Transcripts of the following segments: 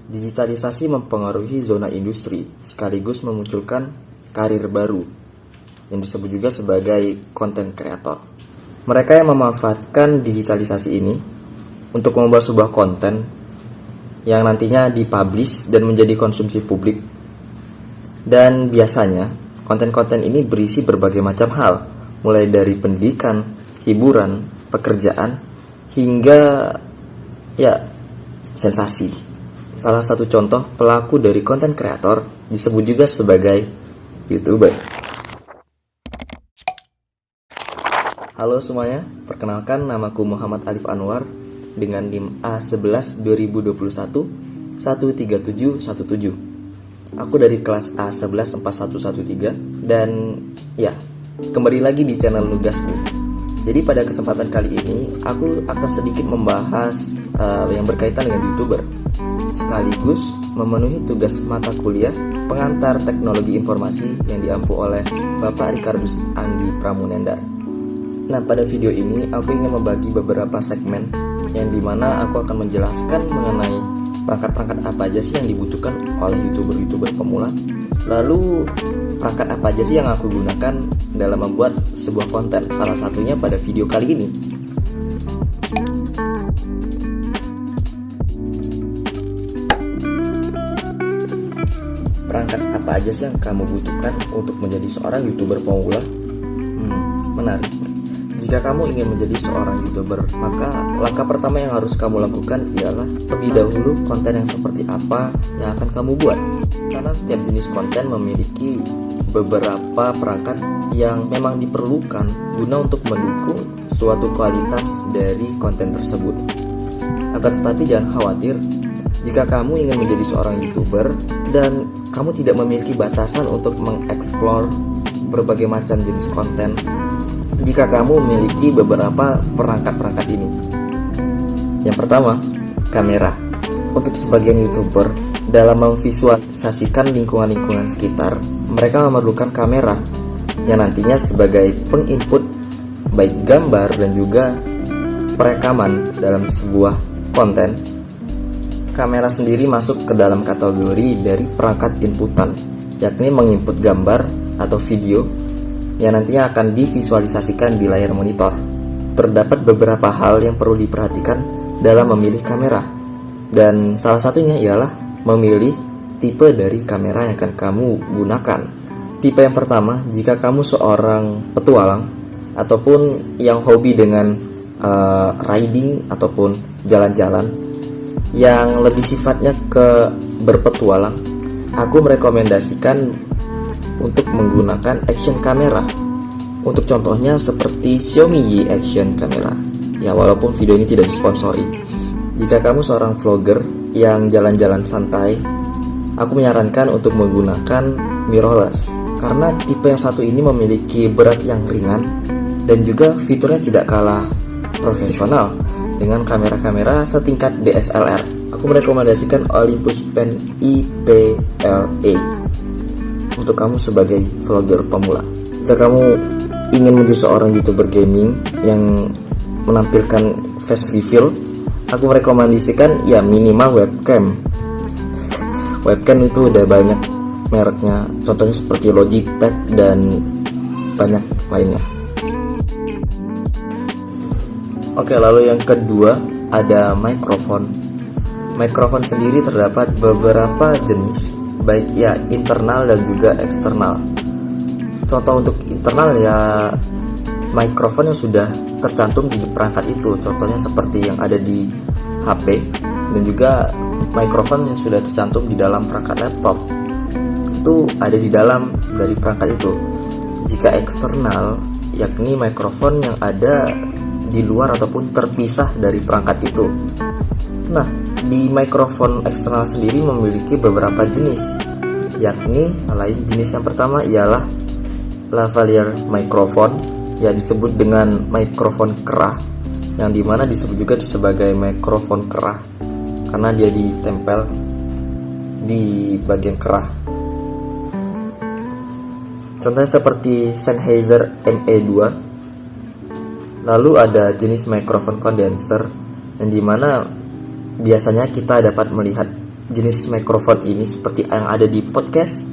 Digitalisasi mempengaruhi zona industri sekaligus memunculkan karir baru yang disebut juga sebagai content creator. Mereka yang memanfaatkan digitalisasi ini untuk membuat sebuah konten yang nantinya dipublish dan menjadi konsumsi publik. Dan biasanya konten-konten ini berisi berbagai macam hal, mulai dari pendidikan, hiburan, pekerjaan, hingga sensasi. Salah satu contoh pelaku dari konten kreator disebut juga sebagai YouTuber. Halo semuanya, perkenalkan namaku Muhammad Alif Anwar dengan NIM A11 2021 13717. Aku dari kelas A11 4113 dan kembali lagi di channel Nugasku. Jadi pada kesempatan kali ini aku akan sedikit membahas yang berkaitan dengan YouTuber, sekaligus memenuhi tugas mata kuliah pengantar teknologi informasi yang diampu oleh Bapak Ricardus Anggi Pramunendar. Nah, pada video ini aku ingin membagi beberapa segmen yang dimana aku akan menjelaskan mengenai perangkat-perangkat apa aja sih yang dibutuhkan oleh YouTuber pemula. Lalu perangkat apa aja sih yang aku gunakan dalam membuat sebuah konten, salah satunya pada video kali ini. Perangkat apa aja sih yang kamu butuhkan untuk menjadi seorang YouTuber pemula? Menarik. Jika kamu ingin menjadi seorang YouTuber, maka langkah pertama yang harus kamu lakukan ialah terlebih dahulu konten yang seperti apa yang akan kamu buat. Karena setiap jenis konten memiliki beberapa perangkat yang memang diperlukan guna untuk mendukung suatu kualitas dari konten tersebut. Akan tetapi jangan khawatir jika kamu ingin menjadi seorang YouTuber dan kamu tidak memiliki batasan untuk mengeksplor berbagai macam jenis konten. Jika kamu memiliki beberapa perangkat-perangkat ini. Yang pertama, kamera. Untuk sebagian YouTuber, dalam memvisualisasikan lingkungan-lingkungan sekitar, mereka memerlukan kamera yang nantinya sebagai penginput baik gambar dan juga perekaman dalam sebuah konten. Kamera sendiri masuk ke dalam kategori dari perangkat inputan, yakni menginput gambar atau video yang nantinya akan divisualisasikan di layar monitor. Terdapat beberapa hal yang perlu diperhatikan dalam memilih kamera, dan salah satunya ialah memilih tipe dari kamera yang akan kamu gunakan. Tipe yang pertama, jika kamu seorang petualang ataupun yang hobi dengan riding ataupun jalan-jalan yang lebih sifatnya ke berpetualang, aku merekomendasikan untuk menggunakan action kamera. Untuk contohnya seperti Xiaomi Y Action Camera. Ya, walaupun video ini tidak disponsori. Jika kamu seorang vlogger yang jalan-jalan santai, aku menyarankan untuk menggunakan mirrorless. Karena tipe yang satu ini memiliki berat yang ringan dan juga fiturnya tidak kalah profesional dengan kamera-kamera setingkat DSLR. Aku merekomendasikan Olympus Pen IPLA untuk kamu sebagai vlogger pemula. Jika kamu ingin menjadi seorang YouTuber gaming yang menampilkan face reveal, aku merekomendasikan minimal webcam. Webcam itu udah banyak mereknya, contohnya seperti Logitech dan banyak lainnya. Oke, lalu yang kedua ada mikrofon. Mikrofon sendiri terdapat beberapa jenis, baik internal dan juga eksternal. Contoh untuk internal mikrofon yang sudah tercantum di perangkat itu, contohnya seperti yang ada di HP, dan juga mikrofon yang sudah tercantum di dalam perangkat laptop, itu ada di dalam dari perangkat itu. Jika eksternal, yakni mikrofon yang ada di luar ataupun terpisah dari perangkat itu. Nah, di mikrofon eksternal sendiri memiliki beberapa jenis, yakni jenis yang pertama ialah lavalier microphone, yang disebut dengan mikrofon kerah, yang dimana disebut juga sebagai mikrofon kerah karena dia ditempel di bagian kerah. Contohnya seperti Sennheiser ME2. Lalu ada jenis mikrofon condenser, yang dimana biasanya kita dapat melihat jenis mikrofon ini seperti yang ada di podcast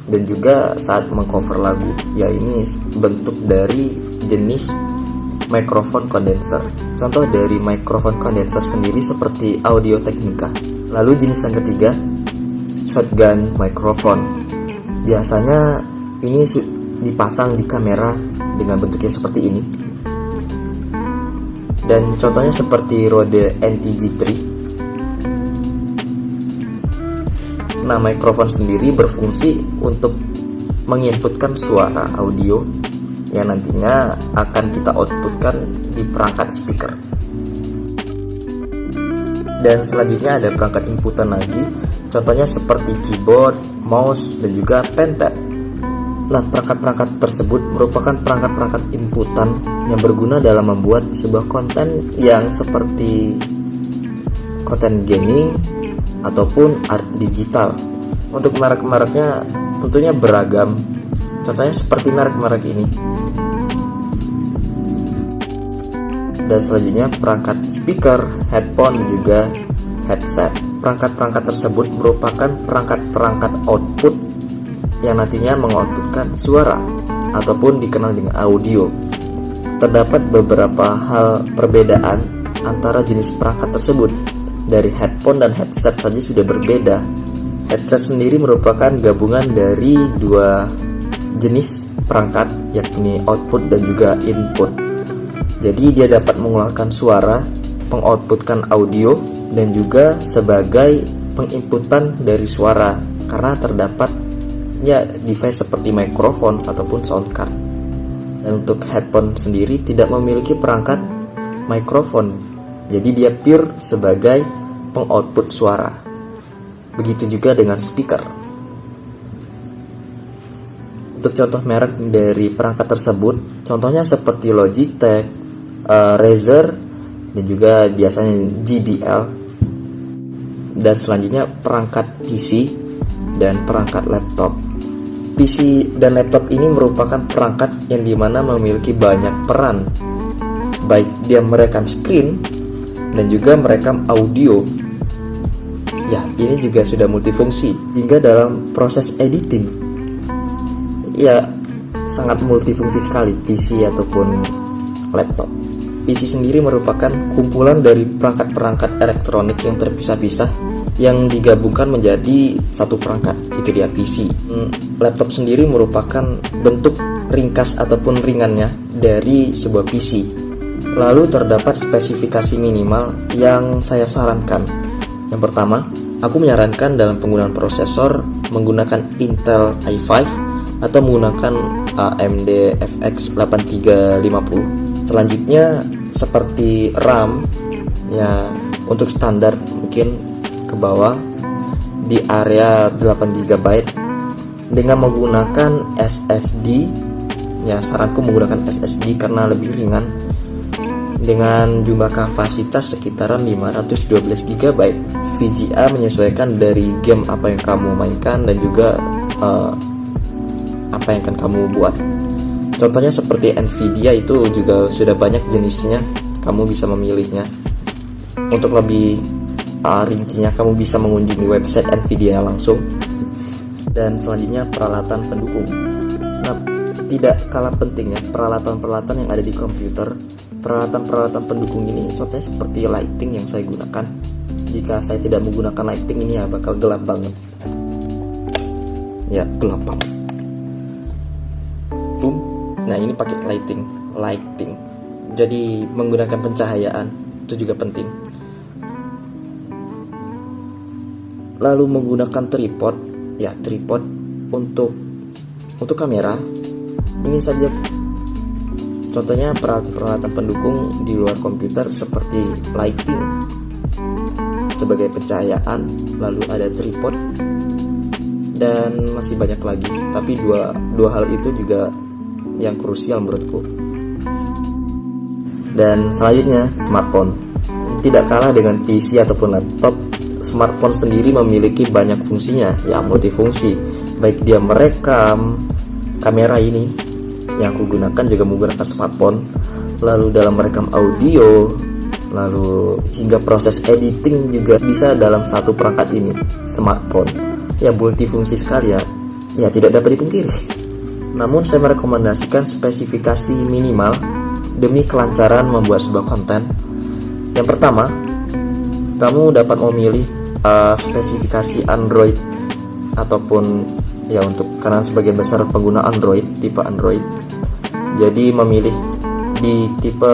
dan juga saat mengcover lagu, ya ini bentuk dari jenis mikrofon kondenser. Contoh dari mikrofon kondenser sendiri seperti Audio Technica. Lalu jenis yang ketiga, shotgun microphone. Biasanya ini dipasang di kamera dengan bentuknya seperti ini. Dan contohnya seperti Rode NTG3. Nah, mikrofon sendiri berfungsi untuk menginputkan suara audio yang nantinya akan kita outputkan di perangkat speaker. Dan selanjutnya ada perangkat inputan lagi, contohnya seperti keyboard, mouse, dan juga pen tab. Nah, perangkat-perangkat tersebut merupakan perangkat-perangkat inputan yang berguna dalam membuat sebuah konten yang seperti konten gaming ataupun art digital. Untuk merek-mereknya tentunya beragam, contohnya seperti merek-merek ini. Dan selanjutnya perangkat speaker, headphone, dan juga headset. Perangkat-perangkat tersebut merupakan perangkat-perangkat output yang nantinya mengoutputkan suara ataupun dikenal dengan audio. Terdapat beberapa hal perbedaan antara jenis perangkat tersebut. Dari headphone dan headset saja sudah berbeda. Headset sendiri merupakan gabungan dari dua jenis perangkat, yakni output dan juga input. Jadi dia dapat mengeluarkan suara, mengoutputkan audio, dan juga sebagai penginputan dari suara karena terdapat device seperti mikrofon ataupun sound card. Dan untuk headphone sendiri tidak memiliki perangkat mikrofon, jadi dia pure sebagai pengoutput suara. Begitu juga dengan speaker. Untuk contoh merek dari perangkat tersebut, contohnya seperti Logitech, Razer, dan juga biasanya JBL. Dan selanjutnya perangkat PC dan perangkat laptop. PC dan laptop ini merupakan perangkat yang dimana memiliki banyak peran, baik dia merekam screen dan juga merekam audio. Ya, ini juga sudah multifungsi hingga dalam proses editing. Ya, sangat multifungsi sekali PC ataupun laptop. PC sendiri merupakan kumpulan dari perangkat-perangkat elektronik yang terpisah-pisah yang digabungkan menjadi satu perangkat, itu dia PC. Laptop sendiri merupakan bentuk ringkas ataupun ringannya dari sebuah PC. Lalu terdapat spesifikasi minimal yang saya sarankan. Yang pertama, aku menyarankan dalam penggunaan prosesor menggunakan Intel i5 atau menggunakan AMD FX 8350. Selanjutnya seperti RAM, ya untuk standar mungkin ke bawah di area 8 GB dengan menggunakan SSD. Ya, saranku menggunakan SSD karena lebih ringan dengan jumlah kapasitas sekitaran 512 GB. VGA menyesuaikan dari game apa yang kamu mainkan dan juga apa yang akan kamu buat. Contohnya seperti Nvidia itu juga sudah banyak jenisnya, kamu bisa memilihnya. Untuk lebih rincinya kamu bisa mengunjungi website Nvidia langsung. Dan selanjutnya peralatan pendukung. Nah, tidak kalah pentingnya peralatan-peralatan yang ada di komputer. Peralatan-peralatan pendukung ini contohnya seperti lighting yang saya gunakan. Jika saya tidak menggunakan lighting ini ya bakal gelap banget. Ya, gelap banget. Boom. Nah, ini pakai lighting. Jadi menggunakan pencahayaan itu juga penting. Lalu menggunakan tripod untuk kamera. Ini saja contohnya peralatan pendukung di luar komputer seperti lighting sebagai pencahayaan, lalu ada tripod dan masih banyak lagi. Tapi dua hal itu juga yang krusial menurutku. Dan selanjutnya smartphone. Tidak kalah dengan PC ataupun laptop, smartphone sendiri memiliki banyak fungsinya, ya multifungsi. Baik dia merekam, kamera ini yang aku gunakan juga menggunakan smartphone. Lalu dalam merekam audio, lalu hingga proses editing juga bisa dalam satu perangkat ini, smartphone. Ya multifungsi sekali ya tidak dapat dipungkiri. Namun saya merekomendasikan spesifikasi minimal demi kelancaran membuat sebuah konten. Yang pertama, kamu dapat memilih spesifikasi Android ataupun ya untuk karena sebagian besar pengguna Android, tipe Android. Jadi memilih di tipe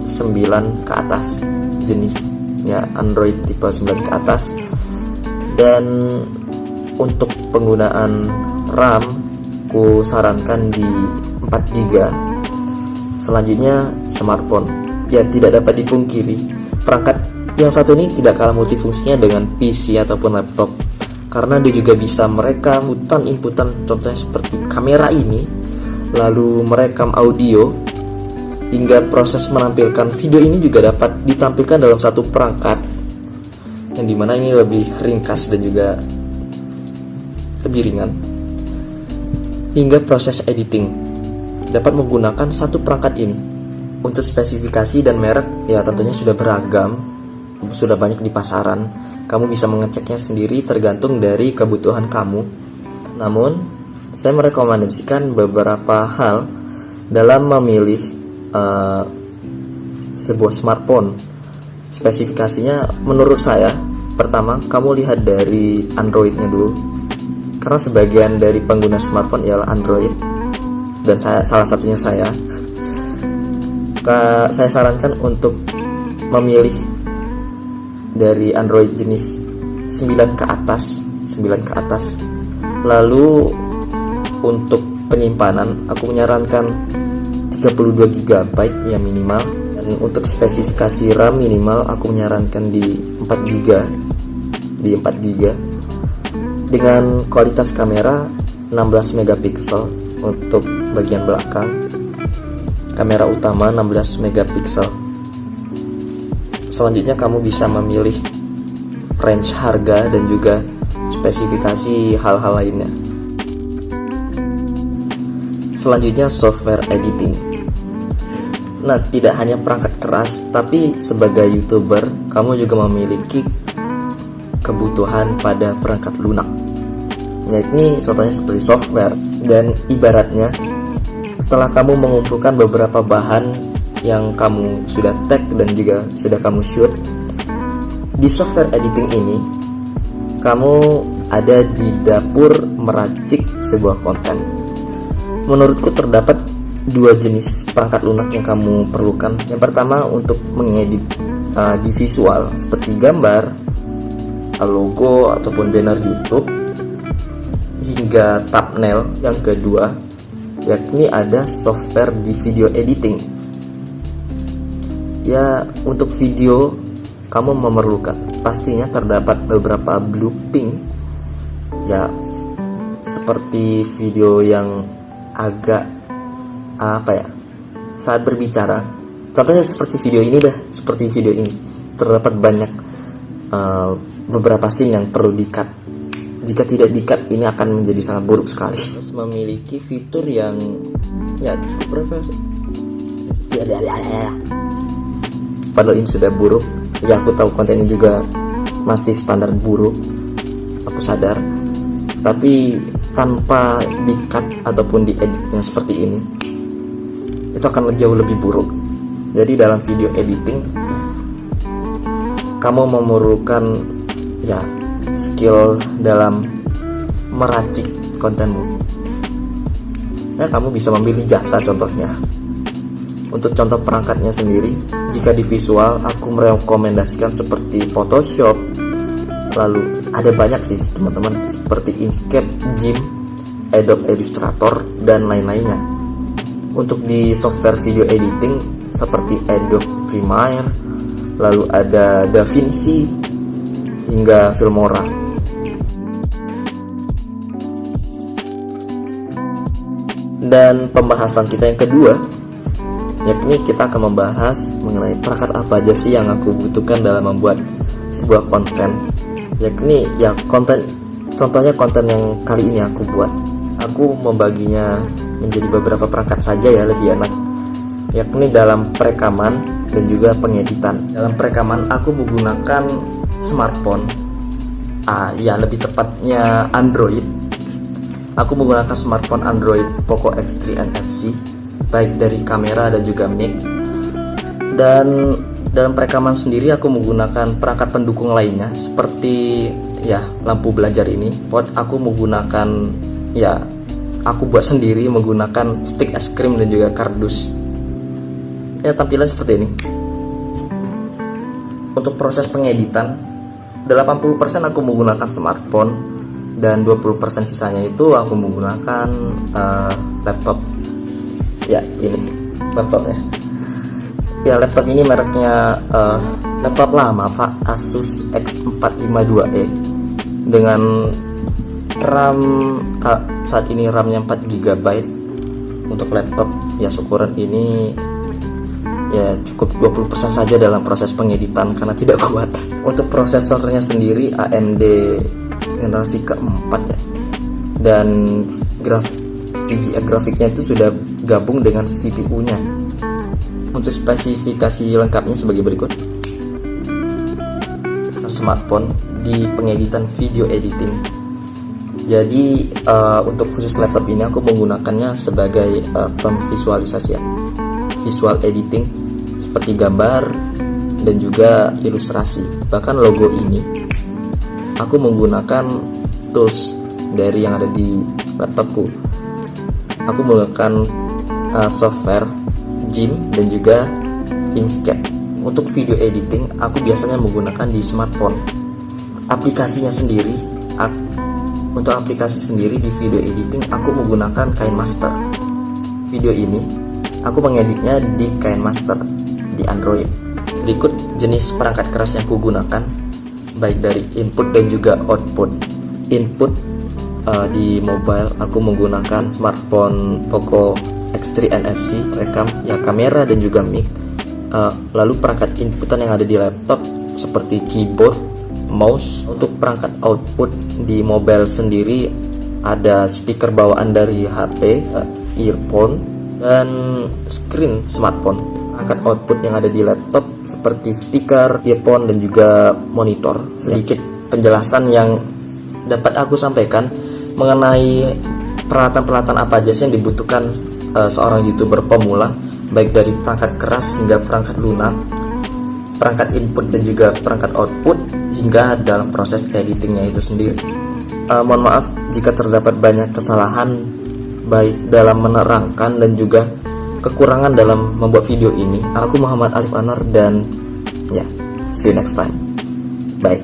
9 ke atas jenisnya, Android tipe 9 ke atas. Dan untuk penggunaan RAM ku sarankan di 4 GB. Selanjutnya smartphone. Ya tidak dapat dipungkiri, perangkat yang satu ini tidak kalah multifungsinya dengan PC ataupun laptop, karena dia juga bisa merekam inputan contohnya seperti kamera ini, lalu merekam audio, hingga proses menampilkan video ini juga dapat ditampilkan dalam satu perangkat, yang dimana ini lebih ringkas dan juga lebih ringan. Hingga proses editing dapat menggunakan satu perangkat ini. Untuk spesifikasi dan merek ya tentunya sudah beragam, sudah banyak di pasaran. Kamu bisa mengeceknya sendiri tergantung dari kebutuhan kamu. Namun saya merekomendasikan beberapa hal dalam memilih sebuah smartphone. Spesifikasinya menurut saya, pertama kamu lihat dari Androidnya dulu, karena sebagian dari pengguna smartphone ialah Android, dan salah satunya saya sarankan untuk memilih dari Android jenis 9 ke atas. Lalu untuk penyimpanan aku menyarankan 32 GB yang minimal, dan untuk spesifikasi RAM minimal aku menyarankan di 4 GB dengan kualitas kamera 16 megapiksel untuk bagian belakang, kamera utama 16 megapiksel. Selanjutnya kamu bisa memilih range harga dan juga spesifikasi hal-hal lainnya. Selanjutnya software editing. Nah, tidak hanya perangkat keras, tapi sebagai YouTuber kamu juga memiliki kebutuhan pada perangkat lunak. Yakni contohnya seperti software, dan ibaratnya setelah kamu mengumpulkan beberapa bahan yang kamu sudah tag dan juga sudah kamu shoot, di software editing ini kamu ada di dapur meracik sebuah konten. Menurutku terdapat dua jenis perangkat lunak yang kamu perlukan. Yang pertama untuk mengedit di visual seperti gambar, logo ataupun banner YouTube, hingga thumbnail. Yang kedua yakni ada software di video editing. Ya, untuk video kamu memerlukan pastinya terdapat beberapa blooping, ya seperti video yang agak saat berbicara. Contohnya seperti video ini terdapat banyak beberapa scene yang perlu di-cut. Jika tidak di-cut, ini akan menjadi sangat buruk sekali. Terus memiliki fitur yang ya cukup profesional. Padahal ini sudah buruk. Ya, aku tahu konten ini juga masih standar buruk, aku sadar. Tapi tanpa di-cut ataupun di-edit yang seperti ini, itu akan jauh lebih buruk. Jadi dalam video editing kamu memerlukan ya skill dalam meracik kontenmu. Ya, kamu bisa memilih jasa contohnya. Untuk contoh perangkatnya sendiri, jika di visual aku merekomendasikan seperti Photoshop, lalu ada banyak sih teman-teman seperti Inkscape, GIMP, Adobe Illustrator dan lain-lainnya. Untuk di software video editing seperti Adobe Premiere, lalu ada DaVinci hingga Filmora. Dan pembahasan kita yang kedua, yakni kita akan membahas mengenai perangkat apa aja sih yang aku butuhkan dalam membuat sebuah konten. Yakni ya konten, contohnya konten yang kali ini aku buat, aku membaginya menjadi beberapa perangkat saja ya, lebih enak. Yakni dalam perekaman dan juga pengeditan. Dalam perekaman aku menggunakan smartphone, ya lebih tepatnya Android. Aku menggunakan smartphone Android Poco X3 NFC, baik dari kamera dan juga mic. Dan dalam perekaman sendiri aku menggunakan perangkat pendukung lainnya seperti ya lampu belajar ini. Aku menggunakan aku buat sendiri menggunakan stick es krim dan juga kardus. Ya, tampilan seperti ini. Untuk proses pengeditan 80% aku menggunakan smartphone dan 20% sisanya itu aku menggunakan laptop. Ya, ini laptopnya. Ya, laptop ini mereknya laptop lama Pak, Asus X452e dengan RAM saat ini RAM-nya 4 GB. Untuk laptop ya syukuran ini ya cukup 20% saja dalam proses pengeditan karena tidak kuat. Untuk prosesornya sendiri AMD generasi keempat ya, dan VGA grafiknya itu sudah gabung dengan CPU-nya. Untuk spesifikasi lengkapnya sebagai berikut. Smartphone di pengeditan video editing. Jadi untuk khusus laptop ini aku menggunakannya sebagai pemvisualisasi ya, visual editing seperti gambar dan juga ilustrasi. Bahkan logo ini aku menggunakan tools dari yang ada di laptopku. Aku menggunakan software Gim dan juga Inkscape. Untuk video editing aku biasanya menggunakan di smartphone. Untuk aplikasi sendiri di video editing aku menggunakan KineMaster. Video ini aku mengeditnya di KineMaster di Android. Berikut jenis perangkat keras yang aku gunakan, baik dari input dan juga output. Input di mobile aku menggunakan smartphone Poco X3 NFC, rekam ya, kamera dan juga mic. Lalu perangkat inputan yang ada di laptop seperti keyboard, mouse. Untuk perangkat output di mobile sendiri ada speaker bawaan dari HP, earphone, dan screen smartphone. Perangkat output yang ada di laptop seperti speaker, earphone, dan juga monitor. Sedikit penjelasan yang dapat aku sampaikan mengenai peralatan-peralatan apa aja sih yang dibutuhkan seorang YouTuber pemula, baik dari perangkat keras hingga perangkat lunak, perangkat input dan juga perangkat output, hingga dalam proses editingnya itu sendiri. Mohon maaf jika terdapat banyak kesalahan baik dalam menerangkan dan juga kekurangan dalam membuat video ini. Aku Muhammad Alif Anwar dan ya, see you next time. Bye.